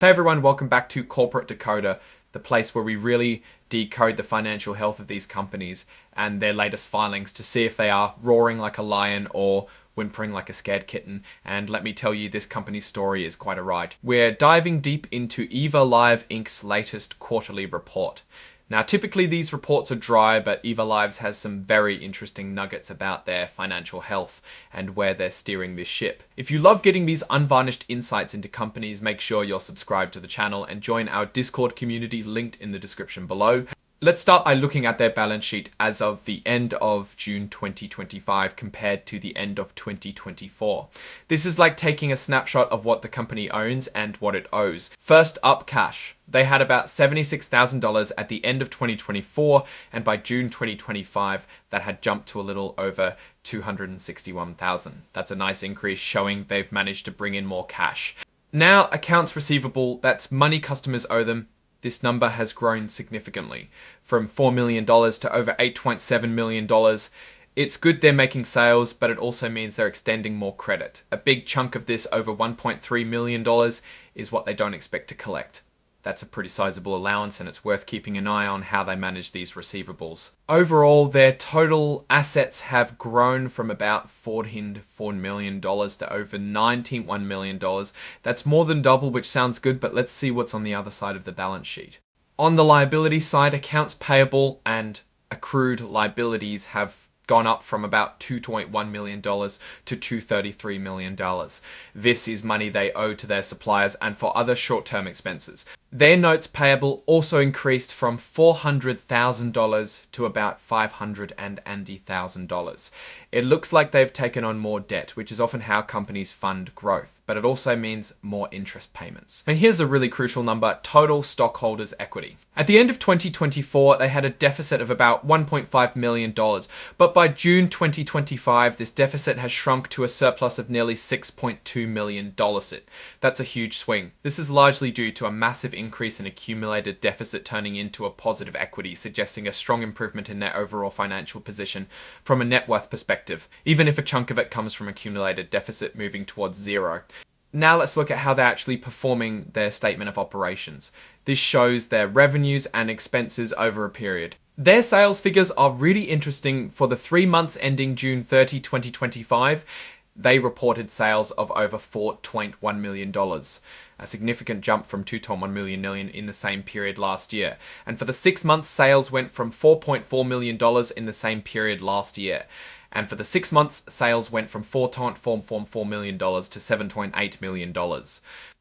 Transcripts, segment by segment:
Hey everyone, welcome back to Corporate Decoder, the place where we really decode the financial health of these companies and their latest filings to see if they are roaring like a lion or whimpering like a scared kitten. And let me tell you, this company's story is quite a ride. We're diving deep into Eva Live Inc's latest quarterly report. Now, typically these reports are dry, but Eva Live's has some very interesting nuggets about their financial health and where they're steering this ship. If you love getting these unvarnished insights into companies, make sure you're subscribed to the channel and join our Discord community linked in the description below. Let's start by looking at their balance sheet as of the end of June 2025 compared to the end of 2024. This is like taking a snapshot of what the company owns and what it owes. First up, cash. They had about $76,000 at the end of 2024, and by June 2025, that had jumped to a little over $261,000. That's a nice increase, showing they've managed to bring in more cash. Now, accounts receivable, that's money customers owe them. This number has grown significantly, from $4 million to over $8.7 million. It's good they're making sales, but it also means they're extending more credit. A big chunk of this, over $1.3 million, is what they don't expect to collect. That's a pretty sizable allowance, and it's worth keeping an eye on how they manage these receivables. Overall, their total assets have grown from about $14 million to over $91 million. That's more than double, which sounds good, but let's see what's on the other side of the balance sheet. On the liability side, accounts payable and accrued liabilities have gone up from about $2.1 million to $233 million. This is money they owe to their suppliers and for other short-term expenses. Their notes payable also increased from $400,000 to about $580,000. It looks like they've taken on more debt, which is often how companies fund growth, but it also means more interest payments. And here's a really crucial number: total stockholders' equity. At the end of 2024, they had a deficit of about $1.5 million, but by June 2025, this deficit has shrunk to a surplus of nearly $6.2 million. That's a huge swing. This is largely due to a massive increase in accumulated deficit turning into a positive equity, suggesting a strong improvement in their overall financial position from a net worth perspective, even if a chunk of it comes from accumulated deficit moving towards zero. Now let's look at how they're actually performing their statement of operations. This shows their revenues and expenses over a period. Their sales figures are really interesting. For the 3 months ending June 30, 2025, they reported sales of over $4.1 million, a significant jump from $2.1 million in the same period last year. And for the 6 months, sales went from $4.4 million in the same period last year. And for the 6 months, sales went from $4.4 million to $7.8 million.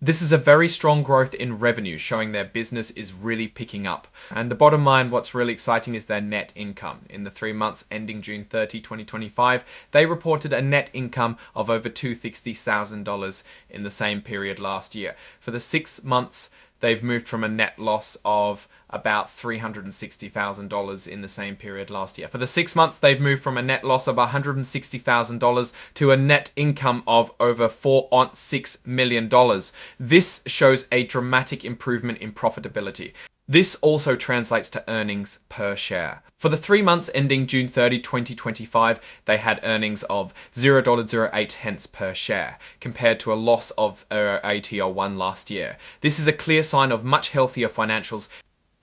This is a very strong growth in revenue, showing their business is really picking up. And the bottom line, what's really exciting is their net income. In the 3 months ending June 30, 2025, they reported a net income of over $260,000 in the same period last year. For the 6 months, they've moved from a net loss of about $360,000 in the same period last year. For the 6 months, they've moved from a net loss of $160,000 to a net income of over $4.6 million. This shows a dramatic improvement in profitability. This also translates to earnings per share. For the 3 months ending June 30, 2025, they had earnings of $0.08 per share, compared to a loss of $0.81 last year. This is a clear sign of much healthier financials.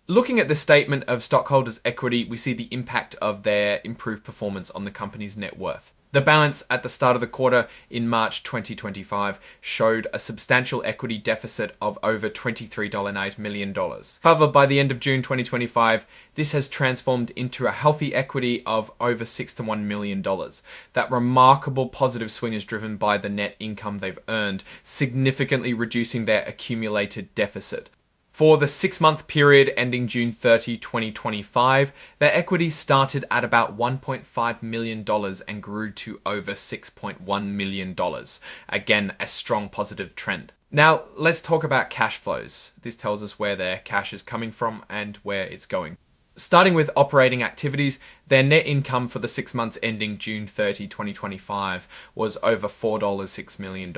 Looking at the statement of stockholders' equity, we see the impact of their improved performance on the company's net worth. The balance at the start of the quarter in March 2025 showed a substantial equity deficit of over $23.8 million. However, by the end of June 2025, this has transformed into a healthy equity of over $6 million. That remarkable positive swing is driven by the net income they've earned, significantly reducing their accumulated deficit. For the 6-month period ending June 30, 2025, their equity started at about $1.5 million and grew to over $6.1 million. Again, a strong positive trend. Now, let's talk about cash flows. This tells us where their cash is coming from and where it's going. Starting with operating activities, their net income for the 6 months ending June 30, 2025 was over $4.6 million.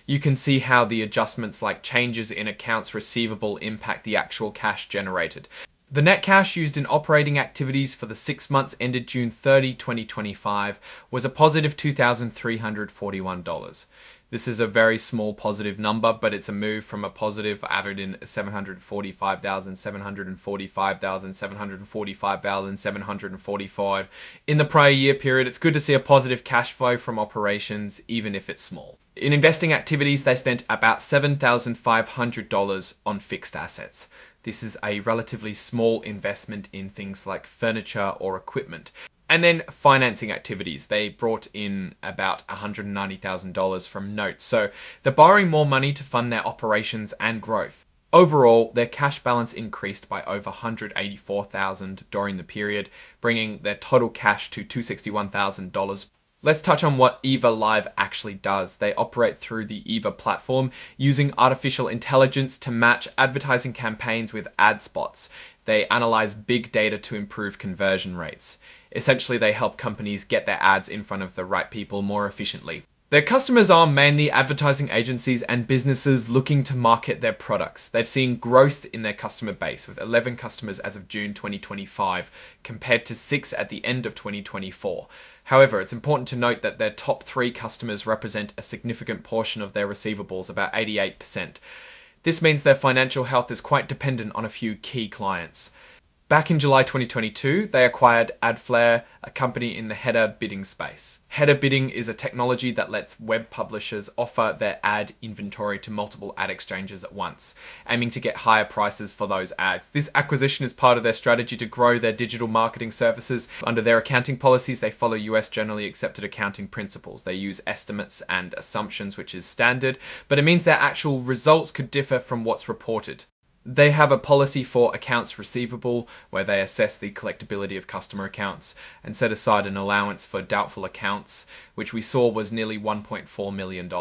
You can see how the adjustments like changes in accounts receivable impact the actual cash generated. The net cash used in operating activities for the 6 months ended June 30, 2025 was a positive $2,341. This is a very small positive number, but it's a move from a positive average in 745,000, 745,000, 745,000, 745 in the prior year period. It's good to see a positive cash flow from operations, even if it's small. In investing activities, they spent about $7,500 on fixed assets. This is a relatively small investment in things like furniture or equipment. And then financing activities, they brought in about $190,000 from notes. So they're borrowing more money to fund their operations and growth. Overall, their cash balance increased by over $184,000 during the period, bringing their total cash to $261,000. Let's touch on what Eva Live actually does. They operate through the Eva platform using artificial intelligence to match advertising campaigns with ad spots. They analyze big data to improve conversion rates. Essentially, they help companies get their ads in front of the right people more efficiently. Their customers are mainly advertising agencies and businesses looking to market their products. They've seen growth in their customer base with 11 customers as of June 2025 compared to 6 at the end of 2024. However, it's important to note that their top 3 customers represent a significant portion of their receivables, about 88%. This means their financial health is quite dependent on a few key clients. Back in July 2022, they acquired AdFlare, a company in the header bidding space. Header bidding is a technology that lets web publishers offer their ad inventory to multiple ad exchanges at once, aiming to get higher prices for those ads. This acquisition is part of their strategy to grow their digital marketing services. Under their accounting policies, they follow US generally accepted accounting principles. They use estimates and assumptions, which is standard, but it means their actual results could differ from what's reported. They have a policy for accounts receivable where they assess the collectability of customer accounts and set aside an allowance for doubtful accounts, which we saw was nearly $1.4 million.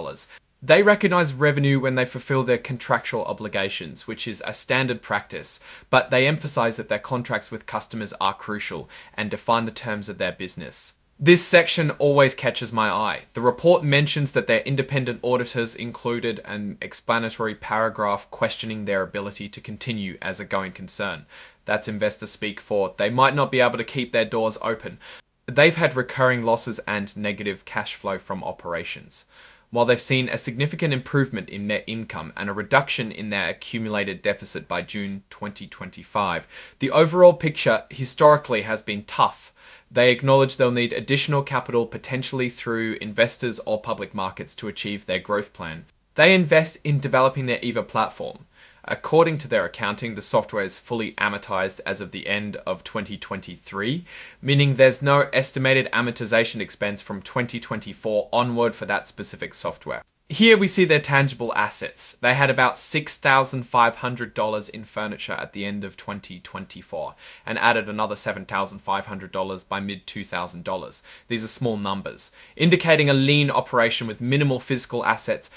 They recognize revenue when they fulfill their contractual obligations, which is a standard practice, but they emphasize that their contracts with customers are crucial and define the terms of their business. This section always catches my eye. The report mentions that their independent auditors included an explanatory paragraph questioning their ability to continue as a going concern. That's investor speak for they might not be able to keep their doors open. They've had recurring losses and negative cash flow from operations. While they've seen a significant improvement in net income and a reduction in their accumulated deficit by June 2025, the overall picture historically has been tough. They acknowledge they'll need additional capital, potentially through investors or public markets, to achieve their growth plan. They invest in developing their Eva platform. According to their accounting, the software is fully amortized as of the end of 2023, meaning there's no estimated amortization expense from 2024 onward for that specific software. Here we see their tangible assets. They had about $6,500 in furniture at the end of 2024 and added another $7,500 by mid-2000. These are small numbers, indicating a lean operation with minimal physical assets.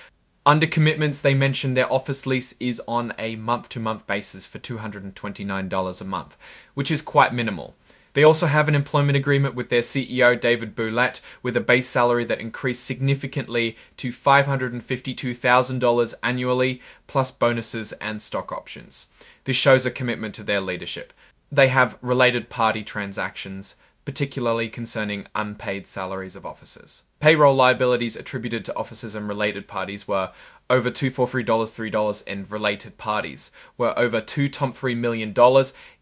Under commitments, they mentioned their office lease is on a month-to-month basis for $229 a month, which is quite minimal. They also have an employment agreement with their CEO, David Boulette, with a base salary that increased significantly to $552,000 annually, plus bonuses and stock options. This shows a commitment to their leadership. They have related party transactions, particularly concerning unpaid salaries of officers. Payroll liabilities attributed to officers and related parties were over $243.3 and related parties were over $2.3 million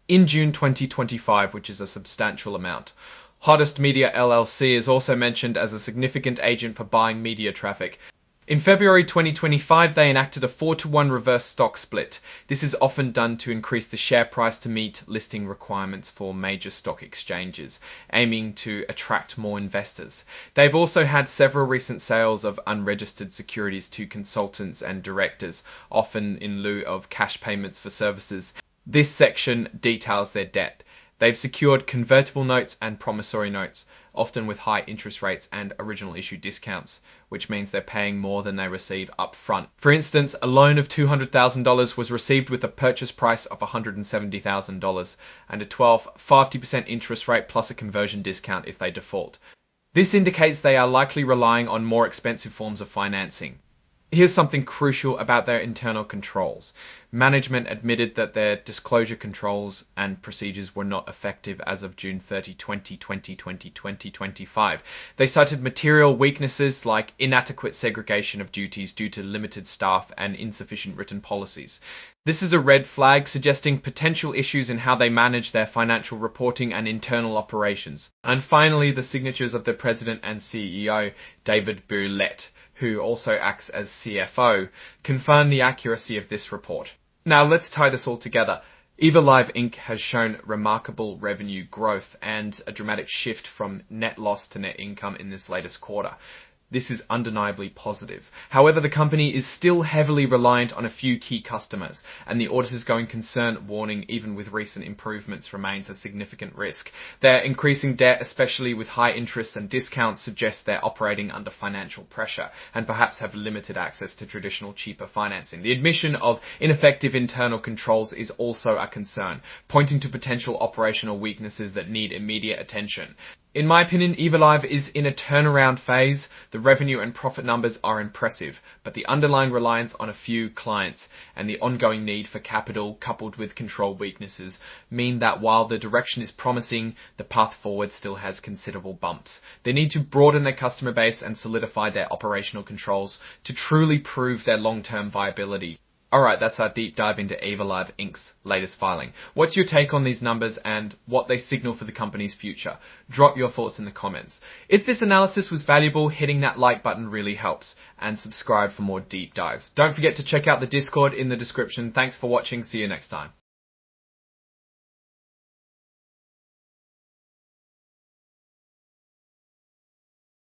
in June 2025, which is a substantial amount. Hottest Media LLC is also mentioned as a significant agent for buying media traffic. In February 2025, they enacted a 4-to-1 reverse stock split. This is often done to increase the share price to meet listing requirements for major stock exchanges, aiming to attract more investors. They've also had several recent sales of unregistered securities to consultants and directors, often in lieu of cash payments for services. This section details their debt. They've secured convertible notes and promissory notes, often with high interest rates and original issue discounts, which means they're paying more than they receive up front. For instance, a loan of $200,000 was received with a purchase price of $170,000 and a 50% interest rate plus a conversion discount if they default. This indicates they are likely relying on more expensive forms of financing. Here's something crucial about their internal controls. Management admitted that their disclosure controls and procedures were not effective as of June 30, 2025. They cited material weaknesses like inadequate segregation of duties due to limited staff and insufficient written policies. This is a red flag suggesting potential issues in how they manage their financial reporting and internal operations. And finally, the signatures of the president and CEO, David Boulette, who also acts as CFO, confirm the accuracy of this report. Now let's tie this all together. Eva Live Inc. has shown remarkable revenue growth and a dramatic shift from net loss to net income in this latest quarter. This is undeniably positive. However, the company is still heavily reliant on a few key customers, and the auditor's going concern warning, even with recent improvements, remains a significant risk. Their increasing debt, especially with high interest and discounts, suggests they're operating under financial pressure and perhaps have limited access to traditional cheaper financing. The admission of ineffective internal controls is also a concern, pointing to potential operational weaknesses that need immediate attention. In my opinion, Eva Live is in a turnaround phase. The revenue and profit numbers are impressive, but the underlying reliance on a few clients and the ongoing need for capital coupled with control weaknesses mean that while the direction is promising, the path forward still has considerable bumps. They need to broaden their customer base and solidify their operational controls to truly prove their long-term viability. Alright, that's our deep dive into Eva Live Inc.'s latest filing. What's your take on these numbers and what they signal for the company's future? Drop your thoughts in the comments. If this analysis was valuable, hitting that like button really helps. And subscribe for more deep dives. Don't forget to check out the Discord in the description. Thanks for watching. See you next time.